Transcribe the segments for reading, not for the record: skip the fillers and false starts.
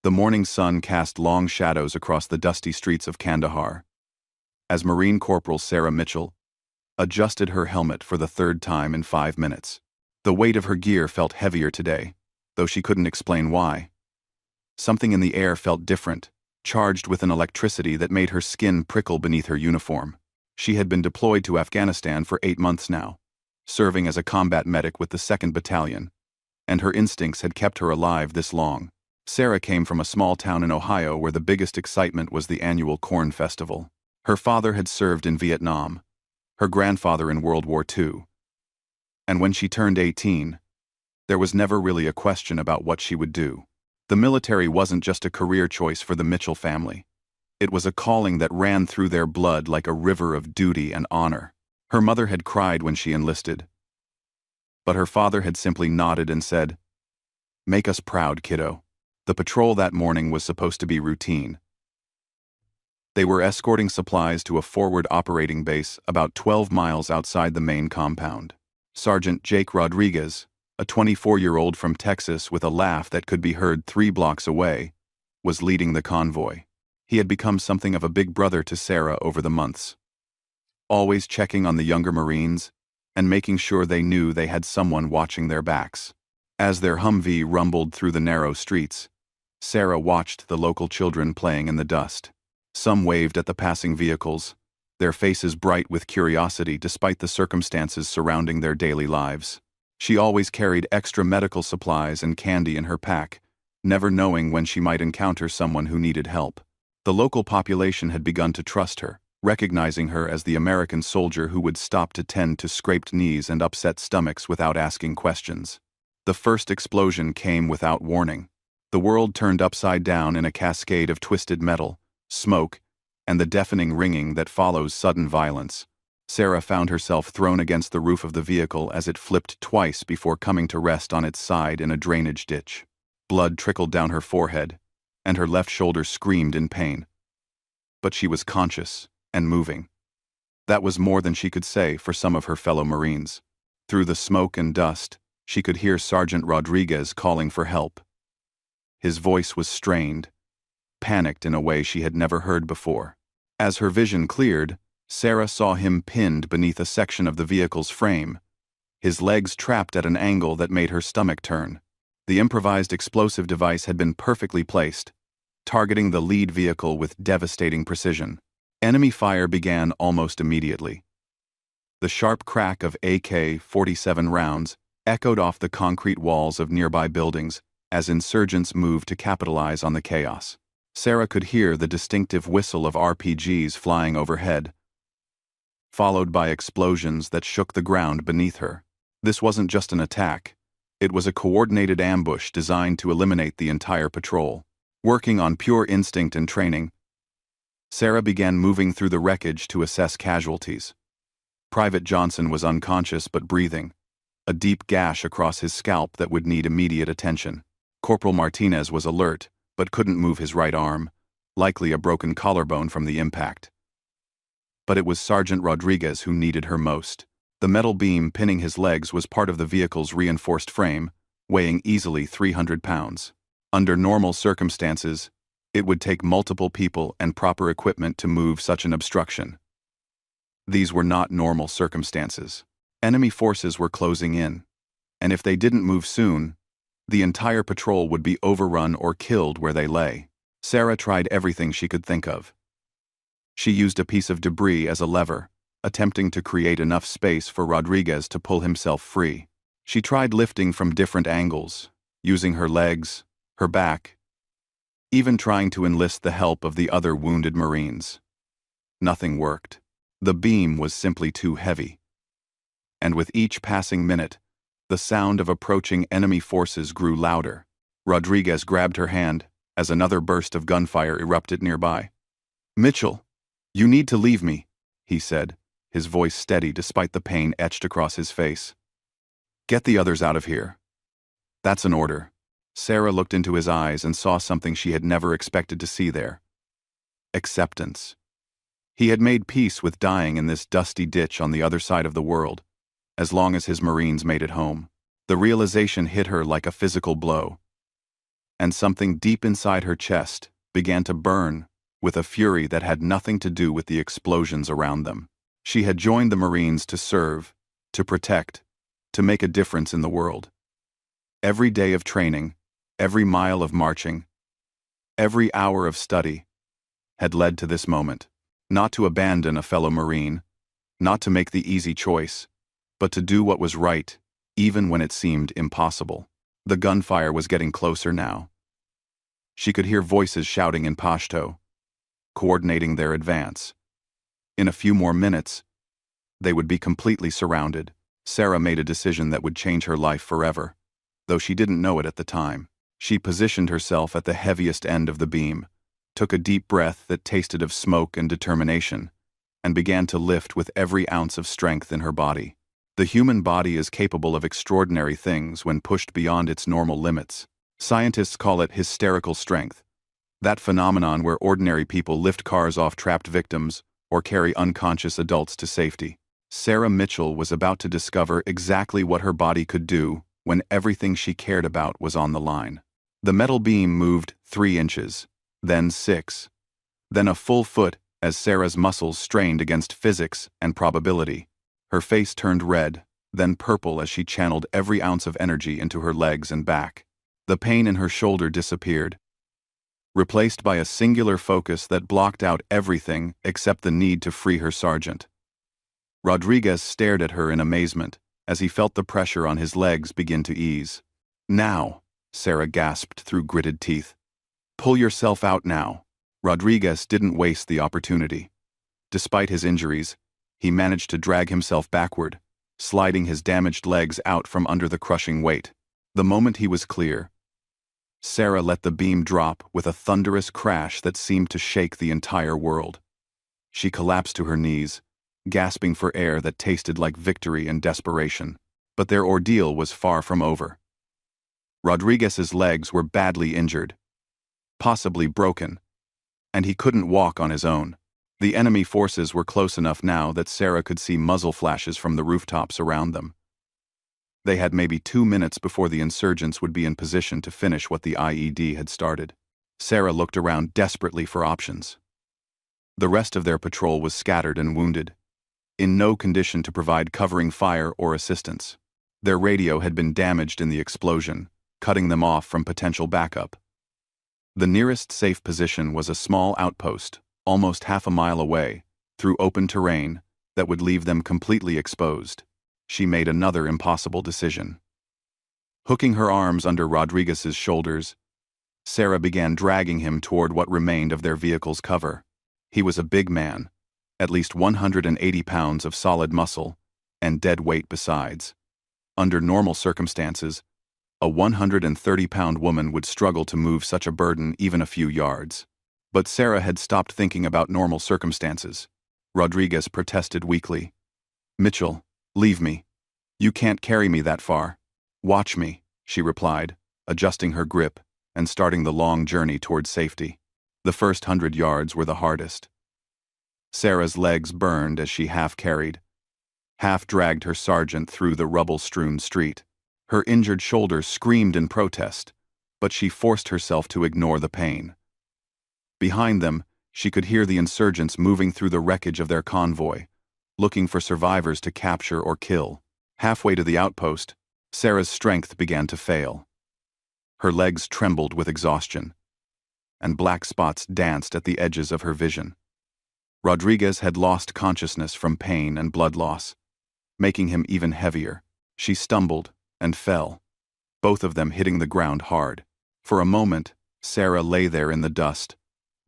The morning sun cast long shadows across the dusty streets of Kandahar, as Marine Corporal Sarah Mitchell adjusted her helmet for the third time in 5 minutes. The weight of her gear felt heavier today, though she couldn't explain why. Something in the air felt different, charged with an electricity that made her skin prickle beneath her uniform. She had been deployed to Afghanistan for 8 months now, serving as a combat medic with the 2nd Battalion, and her instincts had kept her alive this long. Sarah came from a small town in Ohio where the biggest excitement was the annual Corn Festival. Her father had served in Vietnam, her grandfather in World War II. And when she turned 18, there was never really a question about what she would do. The military wasn't just a career choice for the Mitchell family. It was a calling that ran through their blood like a river of duty and honor. Her mother had cried when she enlisted, but her father had simply nodded and said, "Make us proud, kiddo." The patrol that morning was supposed to be routine. They were escorting supplies to a forward operating base about 12 miles outside the main compound. Sergeant Jake Rodriguez, a 24-year-old from Texas with a laugh that could be heard 3 blocks away, was leading the convoy. He had become something of a big brother to Sarah over the months, always checking on the younger Marines and making sure they knew they had someone watching their backs. As their Humvee rumbled through the narrow streets, Sarah watched the local children playing in the dust. Some waved at the passing vehicles, their faces bright with curiosity despite the circumstances surrounding their daily lives. She always carried extra medical supplies and candy in her pack, never knowing when she might encounter someone who needed help. The local population had begun to trust her, recognizing her as the American soldier who would stop to tend to scraped knees and upset stomachs without asking questions. The first explosion came without warning. The world turned upside down in a cascade of twisted metal, smoke, and the deafening ringing that follows sudden violence. Sarah found herself thrown against the roof of the vehicle as it flipped twice before coming to rest on its side in a drainage ditch. Blood trickled down her forehead, and her left shoulder screamed in pain. But she was conscious and moving. That was more than she could say for some of her fellow Marines. Through the smoke and dust, she could hear Sergeant Rodriguez calling for help. His voice was strained, panicked in a way she had never heard before. As her vision cleared, Sarah saw him pinned beneath a section of the vehicle's frame, his legs trapped at an angle that made her stomach turn. The improvised explosive device had been perfectly placed, targeting the lead vehicle with devastating precision. Enemy fire began almost immediately. The sharp crack of AK-47 rounds echoed off the concrete walls of nearby buildings as insurgents moved to capitalize on the chaos. Sarah could hear the distinctive whistle of RPGs flying overhead, followed by explosions that shook the ground beneath her. This wasn't just an attack. It was a coordinated ambush designed to eliminate the entire patrol. Working on pure instinct and training, Sarah began moving through the wreckage to assess casualties. Private Johnson was unconscious but breathing, a deep gash across his scalp that would need immediate attention. Corporal Martinez was alert, but couldn't move his right arm, likely a broken collarbone from the impact. But it was Sergeant Rodriguez who needed her most. The metal beam pinning his legs was part of the vehicle's reinforced frame, weighing easily 300 pounds. Under normal circumstances, it would take multiple people and proper equipment to move such an obstruction. These were not normal circumstances. Enemy forces were closing in, and if they didn't move soon, the entire patrol would be overrun or killed where they lay. Sarah tried everything she could think of. She used a piece of debris as a lever, attempting to create enough space for Rodriguez to pull himself free. She tried lifting from different angles, using her legs, her back, even trying to enlist the help of the other wounded Marines. Nothing worked. The beam was simply too heavy. And with each passing minute, the sound of approaching enemy forces grew louder. Rodriguez grabbed her hand as another burst of gunfire erupted nearby. "Mitchell, you need to leave me," he said, his voice steady despite the pain etched across his face. "Get the others out of here." "That's an order." Sarah looked into his eyes and saw something she had never expected to see there. Acceptance. He had made peace with dying in this dusty ditch on the other side of the world, as long as his Marines made it home. The realization hit her like a physical blow. and something deep inside her chest began to burn with a fury that had nothing to do with the explosions around them. She had joined the Marines to serve, to protect, to make a difference in the world. Every day of training, every mile of marching, every hour of study had led to this moment. Not to abandon a fellow Marine, not to make the easy choice, but to do what was right, even when it seemed impossible. The gunfire was getting closer now. She could hear voices shouting in Pashto, coordinating their advance. In a few more minutes, they would be completely surrounded. Sarah made a decision that would change her life forever, though she didn't know it at the time. She positioned herself at the heaviest end of the beam, took a deep breath that tasted of smoke and determination, and began to lift with every ounce of strength in her body. The human body is capable of extraordinary things when pushed beyond its normal limits. Scientists call it hysterical strength, that phenomenon where ordinary people lift cars off trapped victims or carry unconscious adults to safety. Sarah Mitchell was about to discover exactly what her body could do when everything she cared about was on the line. The metal beam moved 3 inches, then 6, then a full foot as Sarah's muscles strained against physics and probability. Her face turned red, then purple as she channeled every ounce of energy into her legs and back. The pain in her shoulder disappeared, replaced by a singular focus that blocked out everything except the need to free her sergeant. Rodriguez stared at her in amazement as he felt the pressure on his legs begin to ease. "Now," Sarah gasped through gritted teeth. "Pull yourself out now." Rodriguez didn't waste the opportunity. Despite his injuries, he managed to drag himself backward, sliding his damaged legs out from under the crushing weight. The moment he was clear, Sarah let the beam drop with a thunderous crash that seemed to shake the entire world. She collapsed to her knees, gasping for air that tasted like victory and desperation. But their ordeal was far from over. Rodriguez's legs were badly injured, possibly broken, and he couldn't walk on his own. The enemy forces were close enough now that Sarah could see muzzle flashes from the rooftops around them. They had maybe 2 minutes before the insurgents would be in position to finish what the IED had started. Sarah looked around desperately for options. The rest of their patrol was scattered and wounded, in no condition to provide covering fire or assistance. Their radio had been damaged in the explosion, cutting them off from potential backup. The nearest safe position was a small outpost, almost half a mile away, through open terrain, that would leave them completely exposed. She made another impossible decision. Hooking her arms under Rodriguez's shoulders, Sarah began dragging him toward what remained of their vehicle's cover. He was a big man, at least 180 pounds of solid muscle, and dead weight besides. Under normal circumstances, a 130-pound woman would struggle to move such a burden even a few yards. But Sarah had stopped thinking about normal circumstances. Rodriguez protested weakly. "Mitchell, leave me. You can't carry me that far." "Watch me," she replied, adjusting her grip and starting the long journey toward safety. The first 100 yards were the hardest. Sarah's legs burned as she half-carried, half-dragged her sergeant through the rubble-strewn street. Her injured shoulder screamed in protest, but she forced herself to ignore the pain. Behind them, she could hear the insurgents moving through the wreckage of their convoy, looking for survivors to capture or kill. Halfway to the outpost, Sarah's strength began to fail. Her legs trembled with exhaustion, and black spots danced at the edges of her vision. Rodriguez had lost consciousness from pain and blood loss, making him even heavier. She stumbled and fell, both of them hitting the ground hard. For a moment, Sarah lay there in the dust,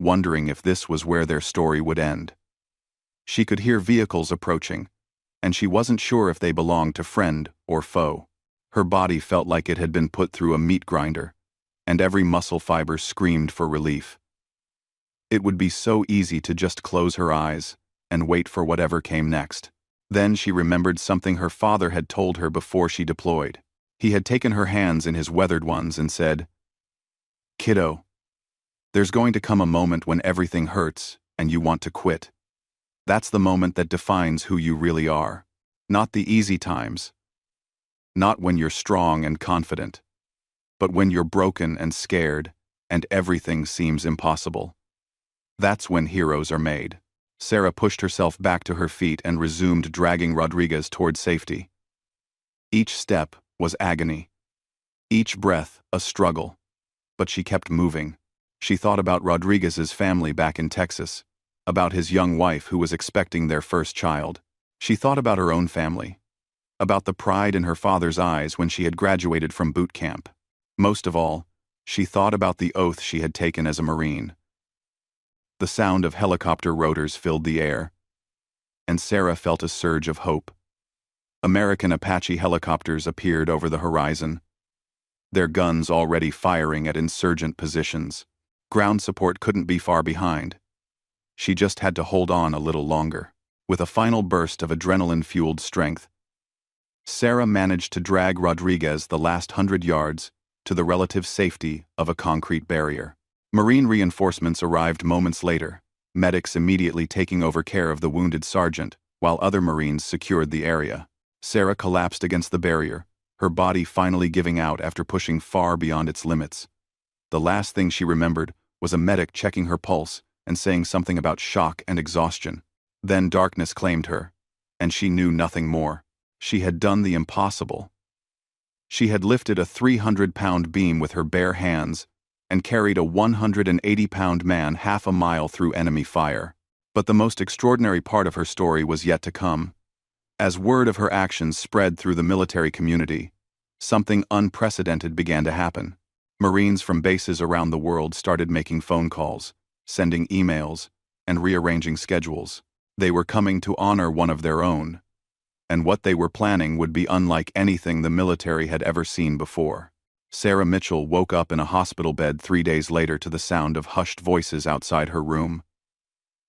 wondering if this was where their story would end. She could hear vehicles approaching, and she wasn't sure if they belonged to friend or foe. Her body felt like it had been put through a meat grinder, and every muscle fiber screamed for relief. It would be so easy to just close her eyes and wait for whatever came next. Then she remembered something her father had told her before she deployed. He had taken her hands in his weathered ones and said, "Kiddo, there's going to come a moment when everything hurts and you want to quit. That's the moment that defines who you really are. Not the easy times. Not when you're strong and confident. But when you're broken and scared, and everything seems impossible, that's when heroes are made. Sarah pushed herself back to her feet and resumed dragging Rodriguez toward safety. Each step was agony. Each breath a struggle. But she kept moving. She thought about Rodriguez's family back in Texas, about his young wife who was expecting their first child. She thought about her own family, about the pride in her father's eyes when she had graduated from boot camp. Most of all, she thought about the oath she had taken as a Marine. The sound of helicopter rotors filled the air, and Sarah felt a surge of hope. American Apache helicopters appeared over the horizon, their guns already firing at insurgent positions. Ground support couldn't be far behind. She just had to hold on a little longer. With a final burst of adrenaline-fueled strength, Sarah managed to drag Rodriguez the last 100 yards to the relative safety of a concrete barrier. Marine reinforcements arrived moments later, medics immediately taking over care of the wounded sergeant, while other Marines secured the area. Sarah collapsed against the barrier, her body finally giving out after pushing far beyond its limits. The last thing she remembered was a medic checking her pulse and saying something about shock and exhaustion. Then darkness claimed her, and she knew nothing more. She had done the impossible. She had lifted a 300-pound beam with her bare hands and carried a 180-pound man half a mile through enemy fire. But the most extraordinary part of her story was yet to come. As word of her actions spread through the military community, something unprecedented began to happen. Marines from bases around the world started making phone calls, sending emails, and rearranging schedules. They were coming to honor one of their own, and what they were planning would be unlike anything the military had ever seen before. Sarah Mitchell woke up in a hospital bed 3 days later to the sound of hushed voices outside her room.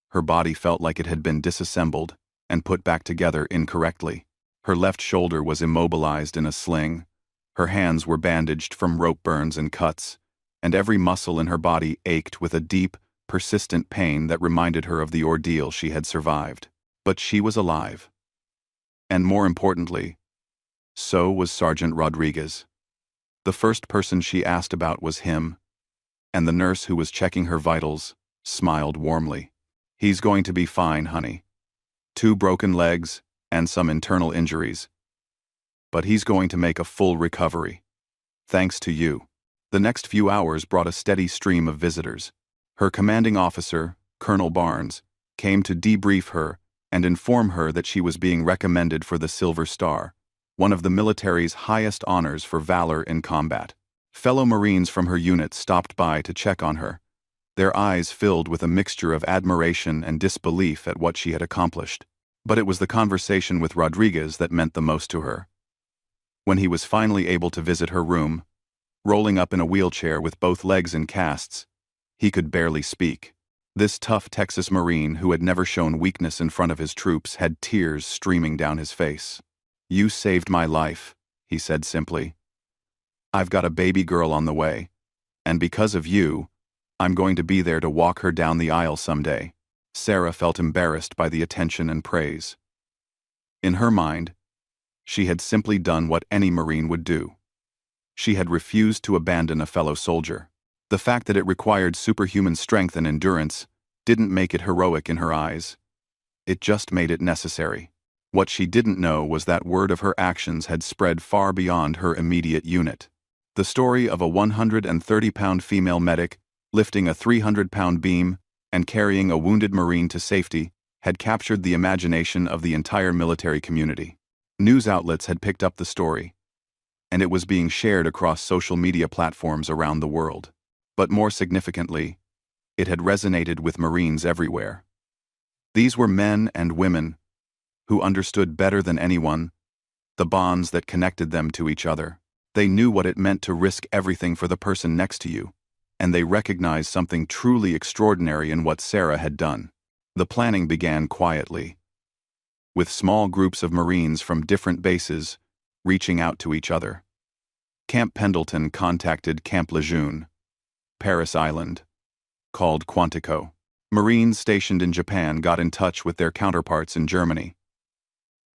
Her body felt like it had been disassembled and put back together incorrectly. Her left shoulder was immobilized in a sling, her hands were bandaged from rope burns and cuts, and every muscle in her body ached with a deep, persistent pain that reminded her of the ordeal she had survived. But she was alive. And more importantly, so was Sergeant Rodriguez. The first person she asked about was him, and the nurse who was checking her vitals smiled warmly. "He's going to be fine, honey. 2 broken legs and some internal injuries. But he's going to make a full recovery. Thanks to you." The next few hours brought a steady stream of visitors. Her commanding officer, Colonel Barnes, came to debrief her and inform her that she was being recommended for the Silver Star, one of the military's highest honors for valor in combat. Fellow Marines from her unit stopped by to check on her, their eyes filled with a mixture of admiration and disbelief at what she had accomplished. But it was the conversation with Rodriguez that meant the most to her. When he was finally able to visit her room, rolling up in a wheelchair with both legs in casts, he could barely speak. This tough Texas Marine who had never shown weakness in front of his troops had tears streaming down his face. "You saved my life," he said simply. "I've got a baby girl on the way, and because of you, I'm going to be there to walk her down the aisle someday." Sarah felt embarrassed by the attention and praise. In her mind, she had simply done what any Marine would do. She had refused to abandon a fellow soldier. The fact that it required superhuman strength and endurance didn't make it heroic in her eyes. It just made it necessary. What she didn't know was that word of her actions had spread far beyond her immediate unit. The story of a 130-pound female medic lifting a 300-pound beam and carrying a wounded Marine to safety had captured the imagination of the entire military community. News outlets had picked up the story, and it was being shared across social media platforms around the world. But more significantly, it had resonated with Marines everywhere. These were men and women who understood better than anyone the bonds that connected them to each other. They knew what it meant to risk everything for the person next to you, and they recognized something truly extraordinary in what Sarah had done. The planning began quietly, with small groups of Marines from different bases reaching out to each other. Camp Pendleton contacted Camp Lejeune, Paris Island, called Quantico. Marines stationed in Japan got in touch with their counterparts in Germany.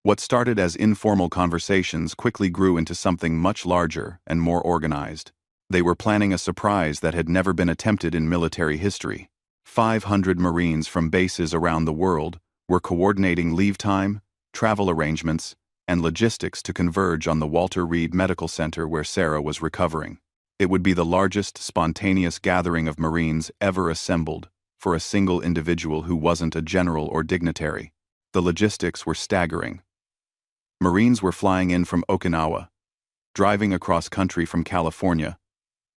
What started as informal conversations quickly grew into something much larger and more organized. They were planning a surprise that had never been attempted in military history. 500 Marines from bases around the world were coordinating leave time, travel arrangements, and logistics to converge on the Walter Reed Medical Center where Sarah was recovering. It would be the largest spontaneous gathering of Marines ever assembled for a single individual who wasn't a general or dignitary. The logistics were staggering. Marines were flying in from Okinawa, driving across country from California,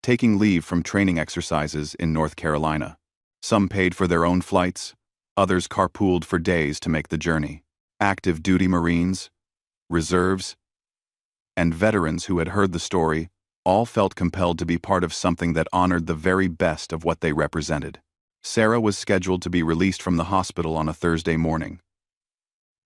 taking leave from training exercises in North Carolina. Some paid for their own flights, others carpooled for days to make the journey. Active duty Marines, reserves, and veterans who had heard the story all felt compelled to be part of something that honored the very best of what they represented. Sarah was scheduled to be released from the hospital on a Thursday morning.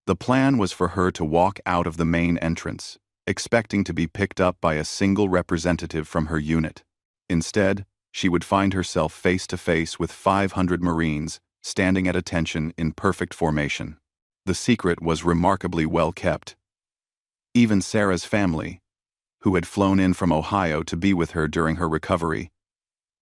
The plan was for her to walk out of the main entrance, expecting to be picked up by a single representative from her unit. Instead, she would find herself face to face with 500 Marines standing at attention in perfect formation. The secret was remarkably well kept. Even Sarah's family, who had flown in from Ohio to be with her during her recovery,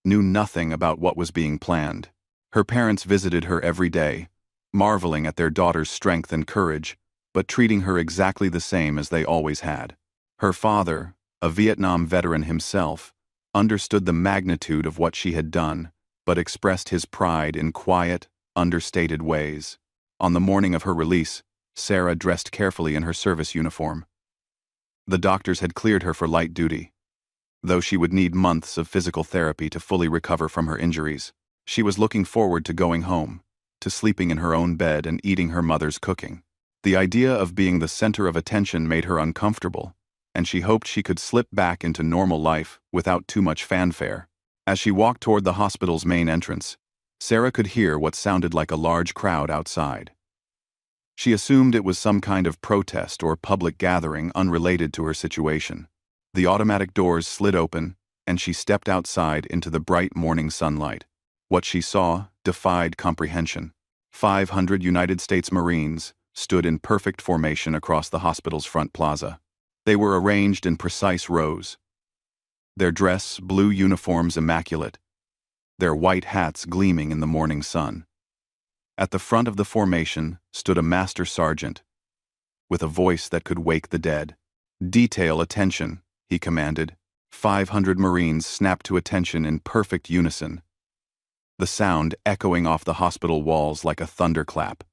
knew nothing about what was being planned. Her parents visited her every day, marveling at their daughter's strength and courage, but treating her exactly the same as they always had. Her father, a Vietnam veteran himself, understood the magnitude of what she had done, but expressed his pride in quiet, understated ways. On the morning of her release, Sarah dressed carefully in her service uniform. The doctors had cleared her for light duty. Though she would need months of physical therapy to fully recover from her injuries, she was looking forward to going home, to sleeping in her own bed and eating her mother's cooking. The idea of being the center of attention made her uncomfortable, and she hoped she could slip back into normal life without too much fanfare. As she walked toward the hospital's main entrance, Sarah could hear what sounded like a large crowd outside. She assumed it was some kind of protest or public gathering unrelated to her situation. The automatic doors slid open, and she stepped outside into the bright morning sunlight. What she saw defied comprehension. 500 United States Marines stood in perfect formation across the hospital's front plaza. They were arranged in precise rows, their dress blue uniforms immaculate, their white hats gleaming in the morning sun. At the front of the formation stood a master sergeant, with a voice that could wake the dead. "Detail attention," he commanded. 500 Marines snapped to attention in perfect unison, the sound echoing off the hospital walls like a thunderclap.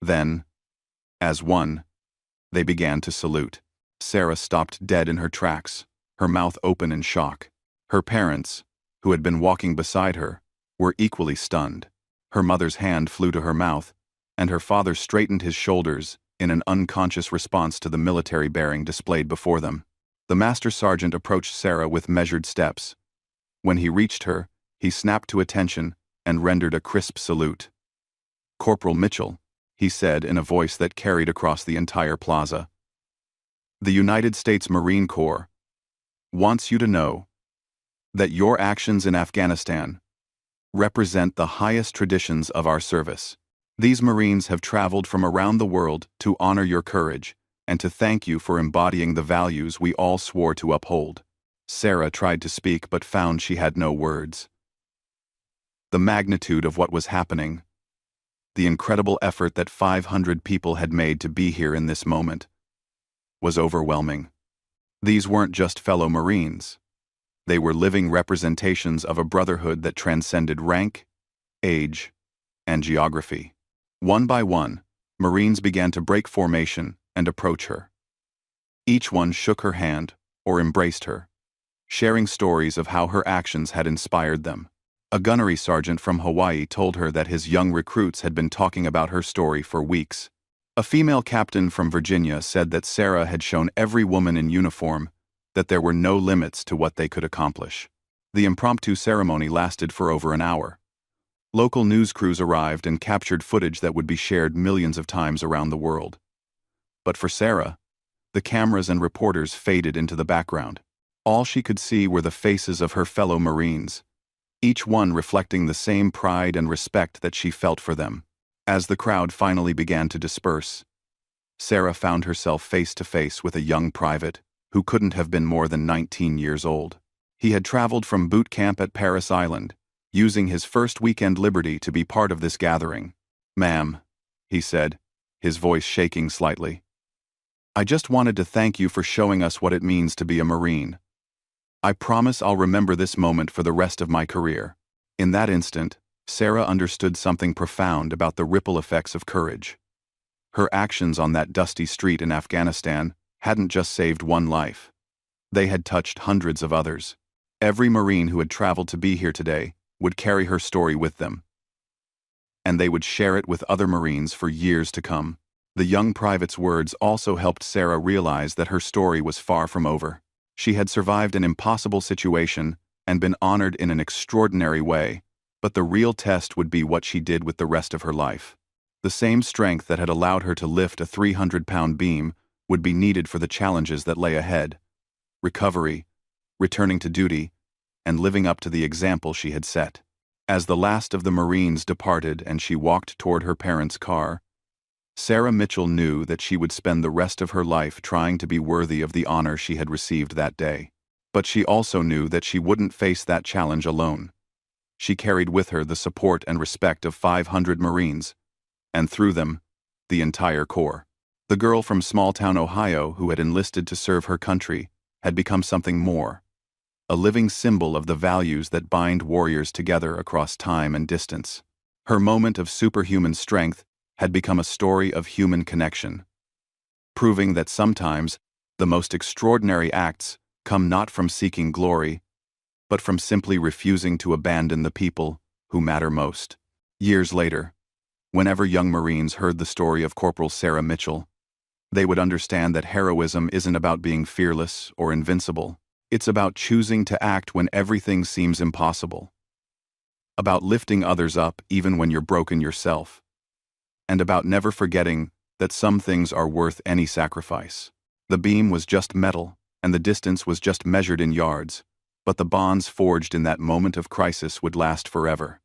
Then, as one, they began to salute. Sarah stopped dead in her tracks, her mouth open in shock. Her parents, who had been walking beside her, were equally stunned. Her mother's hand flew to her mouth, and her father straightened his shoulders in an unconscious response to the military bearing displayed before them. The master sergeant approached Sarah with measured steps. When he reached her, he snapped to attention and rendered a crisp salute. "Corporal Mitchell," he said in a voice that carried across the entire plaza, "the United States Marine Corps wants you to know that your actions in Afghanistan represent the highest traditions of our service. These Marines have traveled from around the world to honor your courage and to thank you for embodying the values we all swore to uphold." Sarah tried to speak but found she had no words. The magnitude of what was happening, the incredible effort that 500 people had made to be here in this moment, was overwhelming. These weren't just fellow Marines. They were living representations of a brotherhood that transcended rank, age, and geography. One by one, Marines began to break formation and approach her. Each one shook her hand or embraced her, sharing stories of how her actions had inspired them. A gunnery sergeant from Hawaii told her that his young recruits had been talking about her story for weeks. A female captain from Virginia said that Sarah had shown every woman in uniform that there were no limits to what they could accomplish. The impromptu ceremony lasted for over an hour. Local news crews arrived and captured footage that would be shared millions of times around the world. But for Sarah, the cameras and reporters faded into the background. All she could see were the faces of her fellow Marines, each one reflecting the same pride and respect that she felt for them. As the crowd finally began to disperse, Sarah found herself face to face with a young private who couldn't have been more than 19 years old. He had traveled from boot camp at Paris Island, using his first weekend liberty to be part of this gathering. "Ma'am," he said, his voice shaking slightly. "I just wanted to thank you for showing us what it means to be a Marine. I promise I'll remember this moment for the rest of my career." In that instant, Sarah understood something profound about the ripple effects of courage. Her actions on that dusty street in Afghanistan hadn't just saved one life. They had touched hundreds of others. Every Marine who had traveled to be here today would carry her story with them, and they would share it with other Marines for years to come. The young private's words also helped Sarah realize that her story was far from over. She had survived an impossible situation and been honored in an extraordinary way, but the real test would be what she did with the rest of her life. The same strength that had allowed her to lift a 300-pound beam would be needed for the challenges that lay ahead: recovery, returning to duty, and living up to the example she had set. As the last of the Marines departed and she walked toward her parents' car, Sarah Mitchell knew that she would spend the rest of her life trying to be worthy of the honor she had received that day. But she also knew that she wouldn't face that challenge alone. She carried with her the support and respect of 500 Marines, and through them, the entire Corps. The girl from small-town Ohio who had enlisted to serve her country had become something more: a living symbol of the values that bind warriors together across time and distance. Her moment of superhuman strength had become a story of human connection, proving that sometimes the most extraordinary acts come not from seeking glory, but from simply refusing to abandon the people who matter most. Years later, whenever young Marines heard the story of Corporal Sarah Mitchell, they would understand that heroism isn't about being fearless or invincible. It's about choosing to act when everything seems impossible, about lifting others up even when you're broken yourself, and about never forgetting that some things are worth any sacrifice. The beam was just metal, and the distance was just measured in yards, but the bonds forged in that moment of crisis would last forever.